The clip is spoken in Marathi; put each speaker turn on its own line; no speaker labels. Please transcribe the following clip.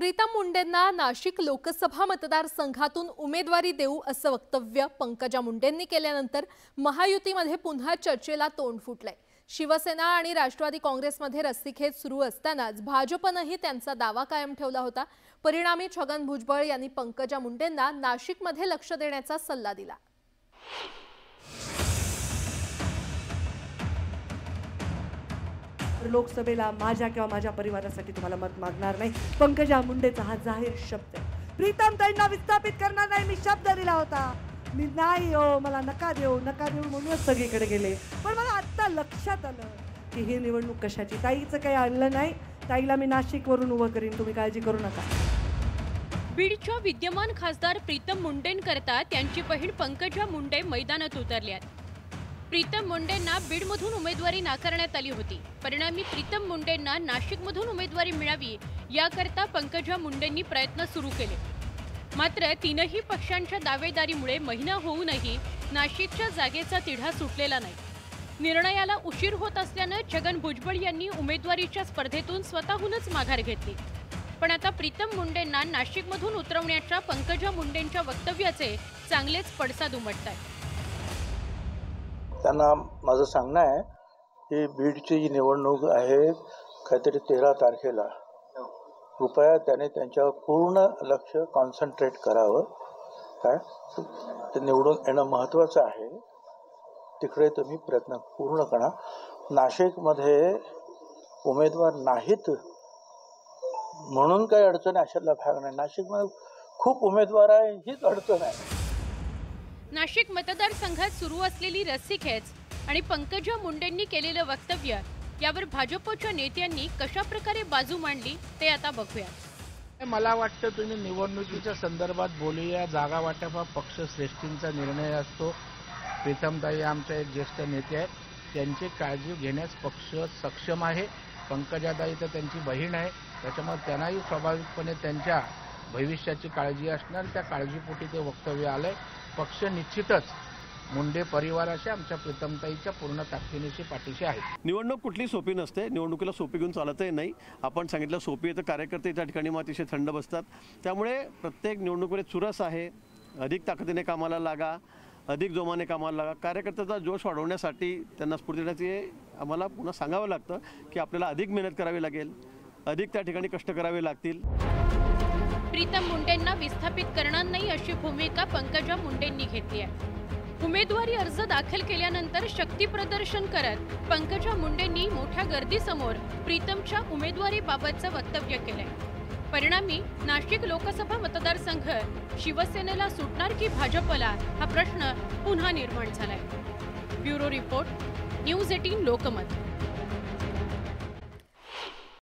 प्रीतम मुंडेंना नाशिक लोकसभा मतदारसंघातून उमेदवारी देऊ असं वक्तव्य पंकजा मुंडेंनी केल्यानंतर महायुतीमध्ये पुन्हा चर्चेला तोंड फुटलंय। शिवसेना आणि राष्ट्रवादी काँग्रेसमध्ये रस्सीखेच सुरू असतानाच भाजपनेही त्यांचा दावा कायम ठेवला होता। परिणामी छगन भुजबळ यांनी पंकजा मुंडेंना नाशिकमध्ये लक्ष देण्याचा सल्ला दिला।
लोकसभेला माझ्या किंवा माझ्या परिवारासाठी तुम्हाला मत मागणार नाही, पंकजा मुंडेचा हा जाहीर शब्द आहे। प्रीतमताईंना विस्थापित करणार नाही, मी शब्द दिला होता। मी नाही हो, मला नका देऊ म्हणूनच सगळीकडे गेले। पण मला आता लक्षात आलं की ही निवडणूक कशाची। ताईचं काही आणलं नाही, ताईला मी नाशिकवरून उभं करीन, तुम्ही काळजी करू नका।
बीडच्या विद्यमान खासदार प्रीतम मुंडेंकरता त्यांची बहीण पंकजा मुंडे मैदानात उतरल्यात। प्रीतम मुंडेंना बीडमधून उमेदवारी नाकारण्यात आली होती। परिणामी प्रीतम मुंडेंना नाशिकमधून उमेदवारी मिळावी याकरता पंकजा मुंडेंनी प्रयत्न सुरू केले। मात्र तीनही पक्षांच्या दावेदारीमुळे महिना होऊनही नाशिकच्या जागेचा तिढा सुटलेला नाही। निर्णयाला उशीर होत असल्याने छगन भुजबळ यांनी उमेदवारीच्या स्पर्धेतून स्वतःहूनच माघार घेतली। पण आता प्रीतम मुंडेंना नाशिकमधून उतरवण्याच्या पंकजा मुंडेंच्या वक्तव्याचे चांगलेच पडसाद उमटतात।
त्यांना माझं सांगणं आहे की बीडची जी निवडणूक आहे काहीतरी 13 तारखेला, कृपया त्याने त्यांच्यावर पूर्ण लक्ष कॉन्सन्ट्रेट करावं। काय ते निवडून येणं महत्त्वाचं आहे, तिकडे तुम्ही प्रयत्न पूर्ण करा। नाशिकमध्ये उमेदवार नाहीत म्हणून काही अडचण अशातला भाग नाही, नाशिकमध्ये खूप उमेदवार आहे, हीच अडचण आहे।
नाशिक मतदारसंघात सुरू असलेली रस्सीखेच आणि पंकजा मुंडेंनी केलेलं वक्तव्य यावर भाजपच्या नेत्यांनी कशा प्रकारे बाजू मांडली ते आता बघूया।
मला वाटतं तुम्ही निवडणुकीच्या संदर्भात बोलूया। जागा वाटप हा पक्ष श्रेष्ठींचा निर्णय असतो। प्रीतमताई आमच्या एक ज्येष्ठ नेते आहेत, त्यांची काळजी घेण्यास पक्ष सक्षम आहे। पंकजाताई तर त्यांची बहीण आहे, त्याच्यामुळे त्यांनाही स्वाभाविकपणे त्यांच्या भविष्याची काळजी असणार, त्या काळजीपोटी ते वक्तव्य आलंय। पक्ष निश्चितच मुंडे परिवाराशी आमच्या प्रीतमताईच्या पूर्ण ताकदीनिशी पाठीशी आहे।
निवडणूक कुठली सोपी नसते, निवडणुकीला सोपी घेऊन चालतही नाही। आपण सांगितलं सोपी आहे तर कार्यकर्ते त्या ठिकाणी मग अतिशय थंड बसतात। त्यामुळे प्रत्येक निवडणुकीमध्ये चुरस आहे, अधिक ताकदीने कामाला लागा, अधिक जोमाने कामाला लागा। कार्यकर्त्याचा जोश वाढवण्यासाठी त्यांना स्फूर्ती देण्याचे आम्हाला पुन्हा सांगावं लागतं की आपल्याला अधिक मेहनत करावी लागेल, अधिक त्या ठिकाणी कष्ट करावे लागतील।
प्रीतम मुंडेंना विस्थापित करणार नाही अशी भूमिका पंकजा मुंडेंनी घेतली आहे। उमेदवारी अर्ज दाखल केल्यानंतर शक्ती प्रदर्शन करत पंकजा मुंडेंनी मोठ्या गर्दीसमोर प्रीतमच्या उमेदवारीबाबतचं वक्तव्य केलंय। परिणामी नाशिक लोकसभा मतदारसंघ शिवसेनेला सुटणार की भाजपला हा प्रश्न पुन्हा निर्माण झालाय। Bureau report, news 18 Lokmat.